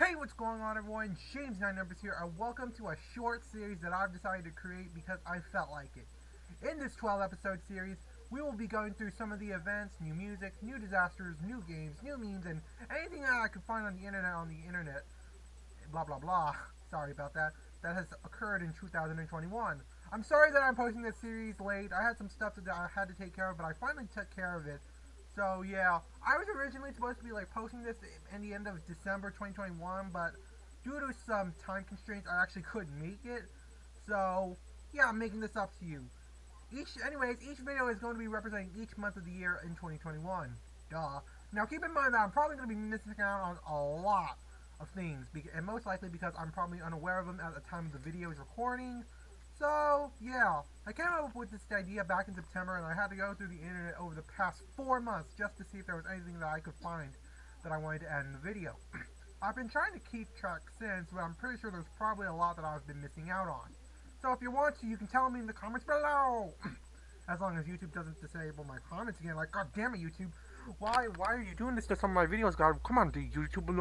Hey, what's going on, everyone? James9Numbers here, and welcome to a short series that I've decided to create because I felt like it. In this 12-episode series, we will be going through some of the events, new music, new disasters, new games, new memes, and anything that I could find on the internet, blah blah blah, sorry about that has occurred in 2021. I'm sorry that I'm posting this series late. I had some stuff that I had to take care of, but I finally took care of it. So yeah, I was originally supposed to be posting this in the end of December 2021, but due to some time constraints, I actually couldn't make it. So yeah, I'm making this up to you. Each video is going to be representing each month of the year in 2021. Duh. Now keep in mind that I'm probably going to be missing out on a lot of things, and most likely because I'm probably unaware of them at the time of the video is recording. So, yeah, I came up with this idea back in September, and I had to go through the internet over the past 4 months just to see if there was anything that I could find that I wanted to add in the video. I've been trying to keep track since, but I'm pretty sure there's probably a lot that I've been missing out on. So if you want to, you can tell me in the comments below! As long as YouTube doesn't disable my comments again, like, god damn it, YouTube! Why are you doing this to some of my videos, God? Come on, YouTube!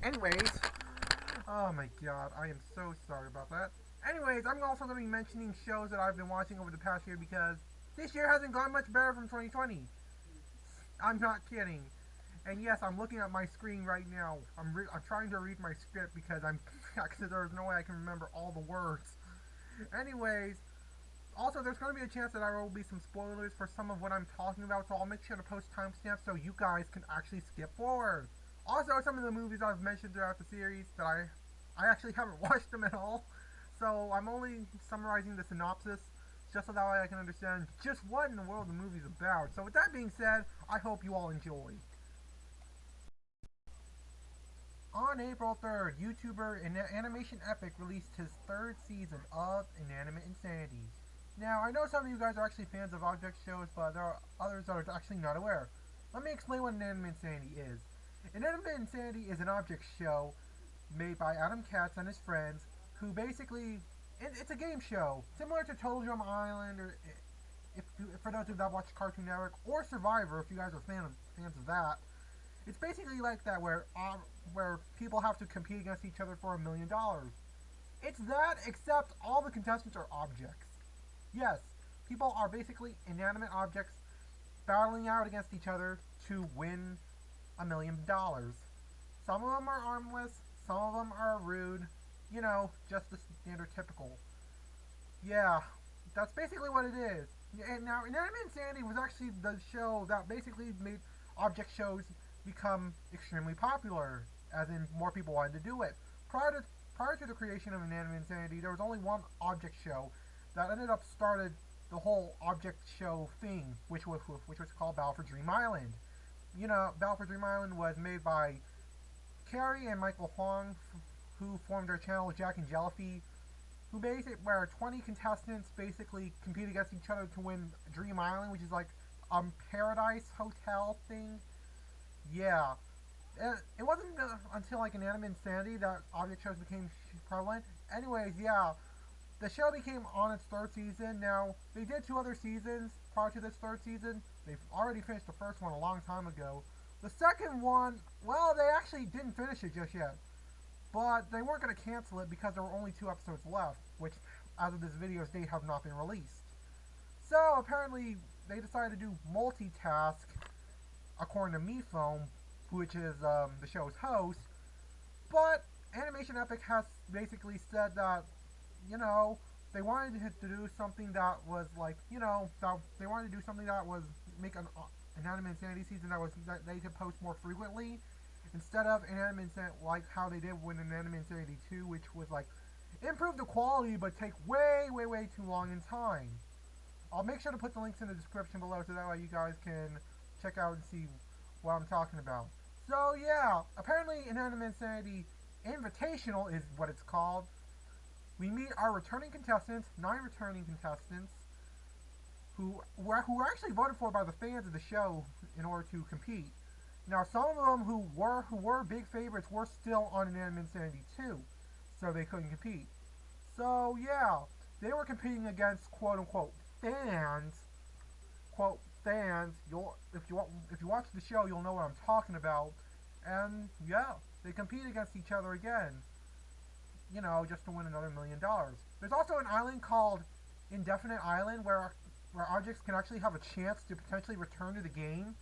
Anyways, oh my god, I am so sorry about that. Anyways, I'm also going to be mentioning shows that I've been watching over the past year because this year hasn't gone much better from 2020. I'm not kidding. And yes, I'm looking at my screen right now. I'm trying to read my script because there's no way I can remember all the words. Anyways, also there's going to be a chance that there will be some spoilers for some of what I'm talking about, so I'll make sure to post timestamps so you guys can actually skip forward. Also, some of the movies I've mentioned throughout the series that I actually haven't watched them at all. So I'm only summarizing the synopsis just so that way I can understand just what in the world the movie's about. So with that being said, I hope you all enjoy. On April 3rd, YouTuber Animation Epic released his 3rd season of Inanimate Insanity. Now, I know some of you guys are actually fans of object shows, but there are others that are actually not aware. Let me explain what Inanimate Insanity is. Inanimate Insanity is an object show made by Adam Katz and his friends, who basically, it's a game show, similar to Total Drum Island, or for those of you that watch Cartoon Network, or Survivor, if you guys are fans of that. It's basically like that, where people have to compete against each other for $1 million. It's that, except all the contestants are objects. Yes, people are basically inanimate objects battling out against each other to win $1 million. Some of them are armless, some of them are rude. You know, just the standard typical. Yeah, that's basically what it is. And now, Inanimate Insanity was actually the show that basically made object shows become extremely popular, as in more people wanted to do it. Prior to the creation of Inanimate Insanity, there was only one object show that ended up started the whole object show thing, which was called Battle for Dream Island. You know, Battle for Dream Island was made by Carrie and Michael Huang, who formed their channel Jack and Jellyfy, where 20 contestants basically compete against each other to win Dream Island, which is like a paradise hotel thing. Yeah. It wasn't until Inanimate Insanity that object shows became prevalent. Anyways, yeah. The show became on its 3rd season. Now, they did 2 other seasons prior to this 3rd season. They've already finished the first one a long time ago. The second one, well, they actually didn't finish it just yet. But they weren't going to cancel it because there were only 2 episodes left, which, as of this video's date, have not been released. So, apparently, they decided to do multitask, according to MeFoam, which is the show's host. But Animation Epic has basically said that, you know, they wanted to do something that was they wanted to do something that was make an Inanimate Insanity season that they could post more frequently. Instead of Inanimate Insanity, like how they did with Inanimate Insanity 2, which was improve the quality but take way too long in time. I'll make sure to put the links in the description below so that way you guys can check out and see what I'm talking about. So yeah, apparently Inanimate Insanity Invitational is what it's called. We meet our returning contestants, 9 returning contestants, who were actually voted for by the fans of the show in order to compete. Now, some of them who were big favorites were still on Inanimate Insanity 2, so they couldn't compete. So, yeah, they were competing against quote-unquote fans. Quote, fans. If you watch the show, you'll know what I'm talking about. And, yeah, they compete against each other again, just to win another $1,000,000. There's also an island called Indefinite Island where objects can actually have a chance to potentially return to the game.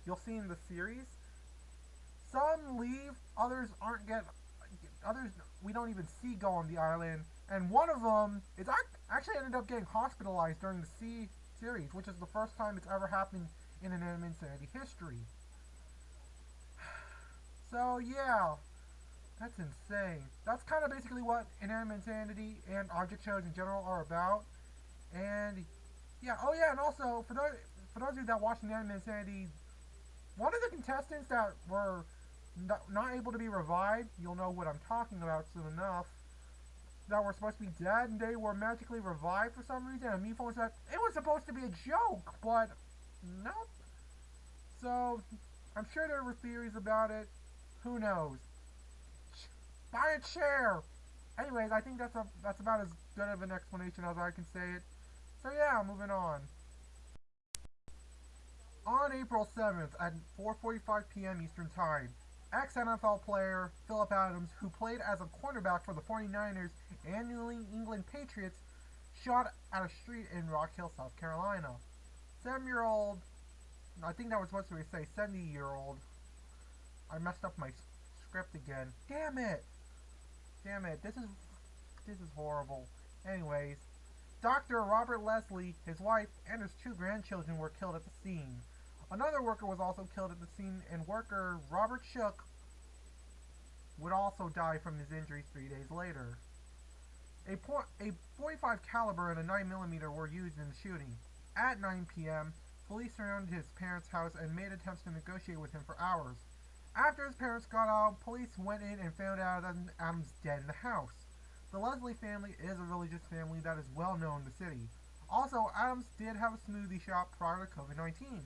You'll see in the series. Some leave, others we don't even see go on the island, and one of them is actually ended up getting hospitalized during the series, which is the first time it's ever happened in Inanimate Insanity history. So yeah, that's insane. That's kind of basically what Inanimate Insanity and object shows in general are about. And yeah, and also for those of you that watch Inanimate Insanity, one of the contestants that were not able to be revived, you'll know what I'm talking about soon enough, that were supposed to be dead and they were magically revived for some reason, and MePhone said it was supposed to be a joke, but nope. So I'm sure there were theories about it. Who knows? Buy a chair! Anyways, I think that's about as good of an explanation as I can say it. So yeah, moving on. On April 7th at 4:45 p.m. Eastern Time, ex-NFL player Philip Adams, who played as a cornerback for the 49ers and New England Patriots, shot at a street in Rock Hill, South Carolina. 7-year-old, I think that was supposed to say 70-year-old. I messed up my script again. Damn it! This is horrible. Anyways, Dr. Robert Leslie, his wife, and his 2 grandchildren were killed at the scene. Another worker was also killed at the scene, and worker Robert Shook would also die from his injuries 3 days later. A .45 caliber and a 9mm were used in the shooting. At 9 p.m., police surrounded his parents' house and made attempts to negotiate with him for hours. After his parents got out, police went in and found out that Adams dead in the house. The Leslie family is a religious family that is well known in the city. Also, Adams did have a smoothie shop prior to COVID-19.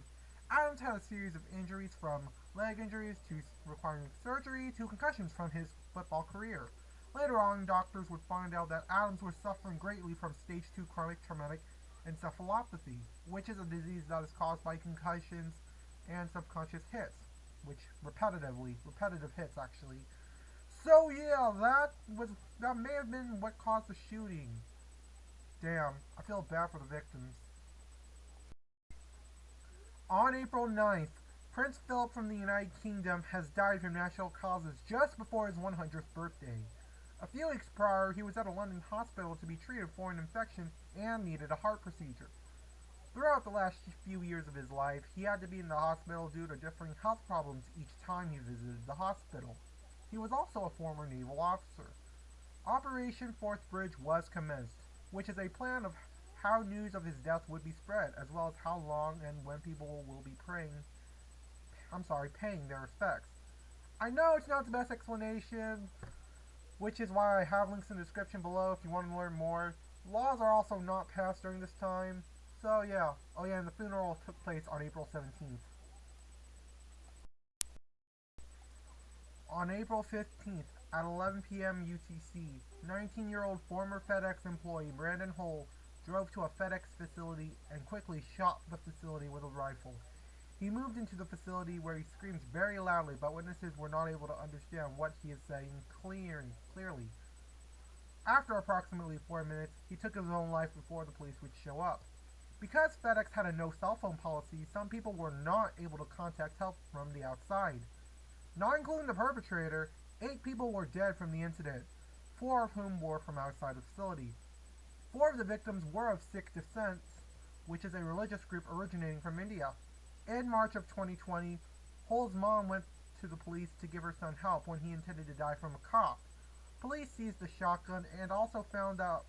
Adams had a series of injuries, from leg injuries to requiring surgery to concussions from his football career. Later on, doctors would find out that Adams was suffering greatly from stage 2 chronic traumatic encephalopathy, which is a disease that is caused by concussions and subconscious hits, which repetitive hits actually. So yeah, that may have been what caused the shooting. Damn, I feel bad for the victims. On April 9th, Prince Philip from the United Kingdom has died from natural causes just before his 100th birthday. A few weeks prior, he was at a London hospital to be treated for an infection and needed a heart procedure. Throughout the last few years of his life, he had to be in the hospital due to differing health problems each time he visited the hospital. He was also a former naval officer. Operation Fourth Bridge was commenced, which is a plan of how news of his death would be spread, as well as how long and when people will be paying their respects. I know it's not the best explanation, which is why I have links in the description below if you want to learn more. Laws are also not passed during this time, so yeah. Oh yeah, and the funeral took place on April 17th. On April 15th, at 11 p.m. UTC, 19-year-old former FedEx employee Brandon Hull drove to a FedEx facility and quickly shot the facility with a rifle. He moved into the facility where he screams very loudly, but witnesses were not able to understand what he is saying clearly. After approximately 4 minutes, he took his own life before the police would show up. Because FedEx had a no cell phone policy, some people were not able to contact help from the outside. Not including the perpetrator, 8 people were dead from the incident, 4 of whom were from outside the facility. 4 of the victims were of Sikh descent, which is a religious group originating from India. In March of 2020, Hull's mom went to the police to give her son help when he intended to die from a cop. Police seized the shotgun and also found out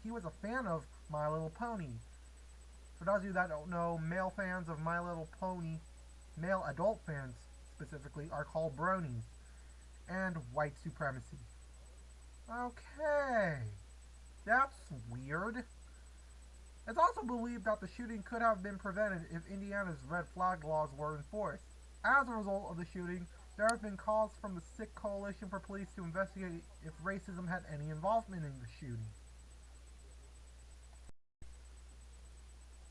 he was a fan of My Little Pony. For those of you that don't know, male fans of My Little Pony, male adult fans specifically, are called bronies. And white supremacy. Okay. That's weird. It's also believed that the shooting could have been prevented if Indiana's red flag laws were enforced. As a result of the shooting, there have been calls from the Sikh Coalition for police to investigate if racism had any involvement in the shooting.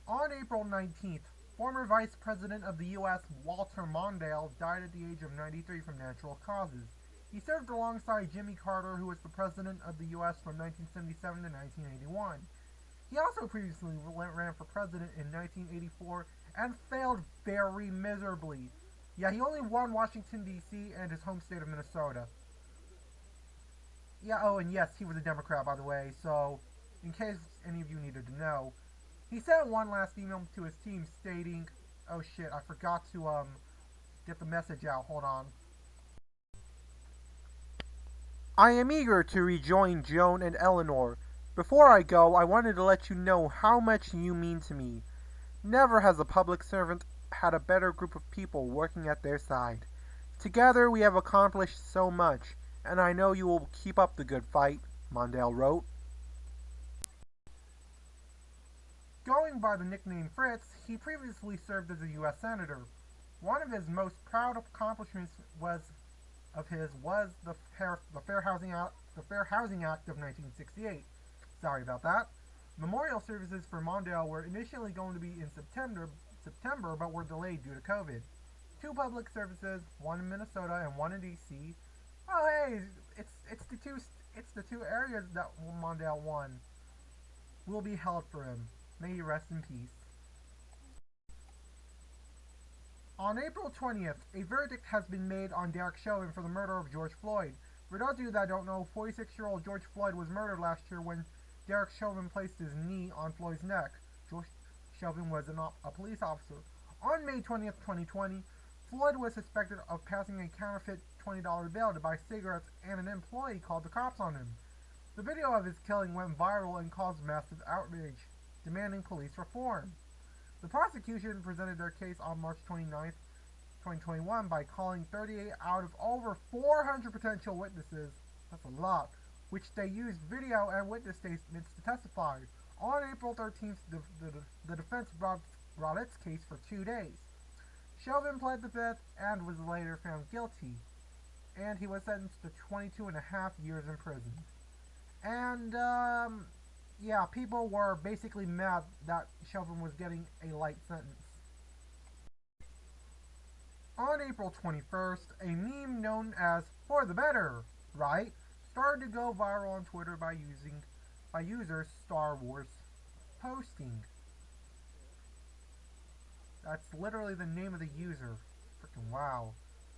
On April 19th, former Vice President of the U.S. Walter Mondale died at the age of 93 from natural causes. He served alongside Jimmy Carter, who was the President of the U.S. from 1977 to 1981. He also previously ran for president in 1984 and failed very miserably. Yeah, he only won Washington, D.C. and his home state of Minnesota. Yeah, oh, and yes, he was a Democrat, by the way, so in case any of you needed to know. He sent one last email to his team stating, oh shit, I forgot to, get the message out, hold on. I am eager to rejoin Joan and Eleanor. Before I go, I wanted to let you know how much you mean to me. Never has a public servant had a better group of people working at their side. Together we have accomplished so much, and I know you will keep up the good fight, Mondale wrote. Going by the nickname Fritz, he previously served as a U.S. Senator. One of his most proud accomplishments was the Fair Housing Act of 1968. Sorry about that. Memorial services for Mondale were initially going to be in September, but were delayed due to COVID. 2 public services, one in Minnesota and one in D.C. Oh hey, it's the two areas that Mondale won. Will be held for him. May he rest in peace. On April 20th, a verdict has been made on Derek Chauvin for the murder of George Floyd. For those of you that don't know, 46-year-old George Floyd was murdered last year when Derek Chauvin placed his knee on Floyd's neck. George Chauvin was a police officer. On May 20th, 2020, Floyd was suspected of passing a counterfeit $20 bill to buy cigarettes, and an employee called the cops on him. The video of his killing went viral and caused massive outrage, demanding police reform. The prosecution presented their case on March 29th, 2021 by calling 38 out of over 400 potential witnesses, that's a lot, which they used video and witness statements to testify. On April 13th, the defense brought its case for 2 days. Chauvin pled the fifth and was later found guilty, and he was sentenced to 22 and a half years in prison. And, yeah, people were basically mad that Chauvin was getting a light sentence. On April 21st, a meme known as "For the Better," right, started to go viral on Twitter by user Star Wars posting. That's literally the name of the user. Freaking wow.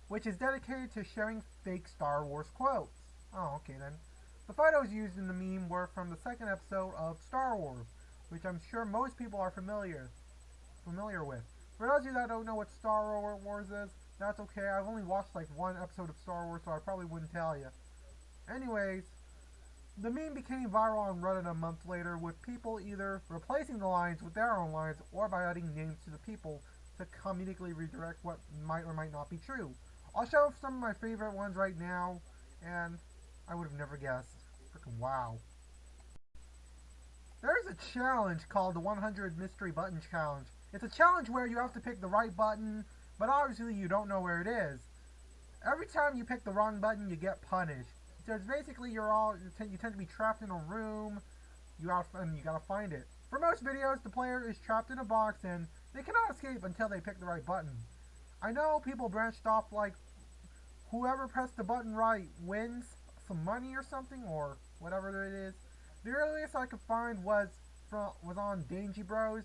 Which is dedicated to sharing fake Star Wars quotes. Oh, okay then. The photos used in the meme were from the second episode of Star Wars, which I'm sure most people are familiar with. For those of you that don't know what Star Wars is, that's okay. I've only watched like one episode of Star Wars, so I probably wouldn't tell you. Anyways, the meme became viral on Reddit a month later, with people either replacing the lines with their own lines or by adding names to the people to comedically redirect what might or might not be true. I'll show some of my favorite ones right now, and I would have never guessed. Freaking wow. There's a challenge called the 100 Mystery Button Challenge. It's a challenge where you have to pick the right button, but obviously you don't know where it is. Every time you pick the wrong button, you get punished. So it's basically you tend to be trapped in a room, you gotta find it. For most videos, the player is trapped in a box and they cannot escape until they pick the right button. I know people branched off like whoever pressed the button right wins some money or something, or whatever it is. The earliest I could find was on Dangy Bros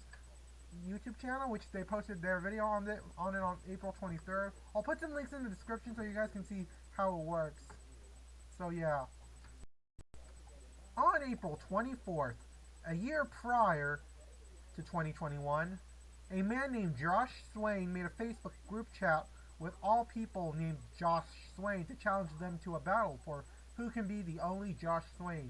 YouTube channel, which they posted their video on it on April 23rd. I'll put some links in the description so you guys can see how it works. So yeah. On April 24th, a year prior to 2021, a man named Josh Swain made a Facebook group chat with all people named Josh Swain to challenge them to a battle for who can be the only Josh Swain.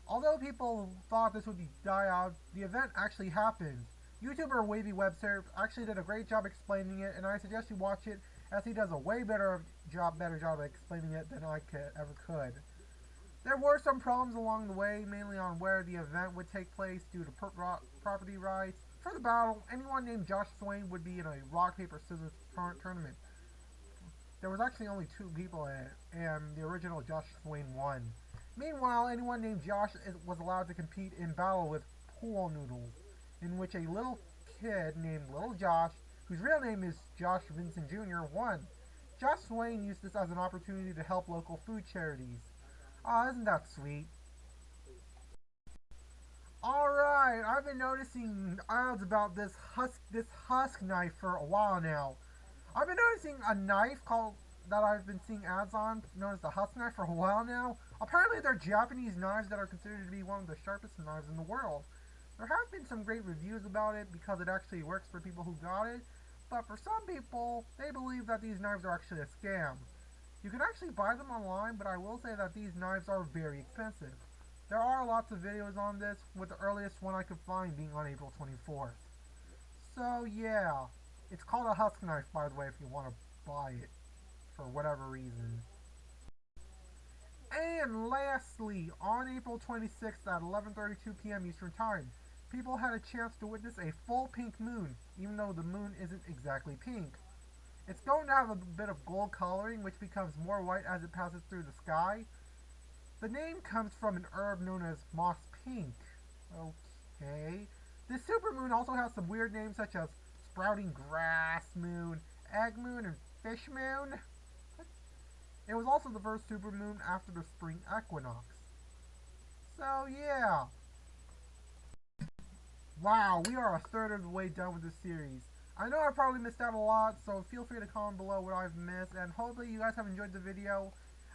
Although people thought this would die out, the event actually happened. YouTuber Wavy Webster actually did a great job explaining it, and I suggest you watch it, as he does a way better job of explaining it than I ever could. There were some problems along the way, mainly on where the event would take place due to property rights. For the battle, anyone named Josh Swain would be in a rock, paper, scissors tournament. There was actually only 2 people in it, and the original Josh Swain won. Meanwhile, anyone named Josh was allowed to compete in battle with pool noodles, in which a little kid named Little Josh, whose real name is Josh Vincent Jr., won. Swain used this as an opportunity to help local food charities. Ah, isn't that sweet? Alright, I've been noticing ads about this Huusk knife for a while now. I've been noticing a knife called that I've been seeing ads on, known as the Huusk knife, for a while now. Apparently, they're Japanese knives that are considered to be one of the sharpest knives in the world. There have been some great reviews about it because it actually works for people who got it, but for some people, they believe that these knives are actually a scam. You can actually buy them online, but I will say that these knives are very expensive. There are lots of videos on this, with the earliest one I could find being on April 24th. So yeah, it's called a Huusk knife, by the way, if you want to buy it for whatever reason. And lastly, on April 26th at 11:32 p.m. Eastern Time, people had a chance to witness a full pink moon, even though the moon isn't exactly pink. It's going to have a bit of gold coloring, which becomes more white as it passes through the sky. The name comes from an herb known as moss pink. Okay. This supermoon also has some weird names such as sprouting grass moon, egg moon, and fish moon. It was also the first supermoon after the spring equinox. So yeah. Wow, we are a third of the way done with this series. I know I probably missed out a lot, so feel free to comment below what I've missed, and hopefully you guys have enjoyed the video.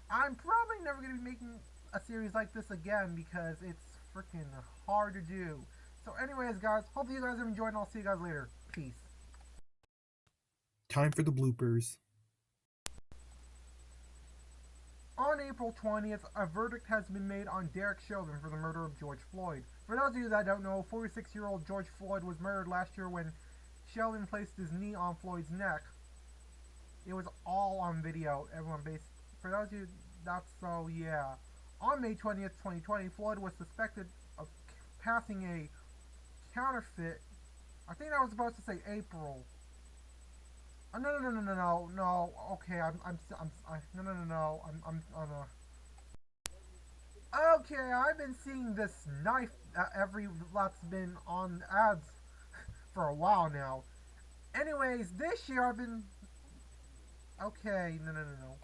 I'm probably never going to be making a series like this again because it's freaking hard to do. So anyways, guys, hopefully you guys have enjoyed, and I'll see you guys later. Peace. Time for the bloopers. On April 20th, a verdict has been made on Derek Chauvin for the murder of George Floyd. For those of you that don't know, 46-year-old George Floyd was murdered last year when Chauvin placed his knee on Floyd's neck. It was all on video. For those of you, that's so yeah. On May 20th, 2020, Floyd was suspected of passing a counterfeit. I think I was supposed to say April. No. Okay, Okay, I've been seeing this knife that's been on ads for a while now. Anyways, this year I've been. Okay, no.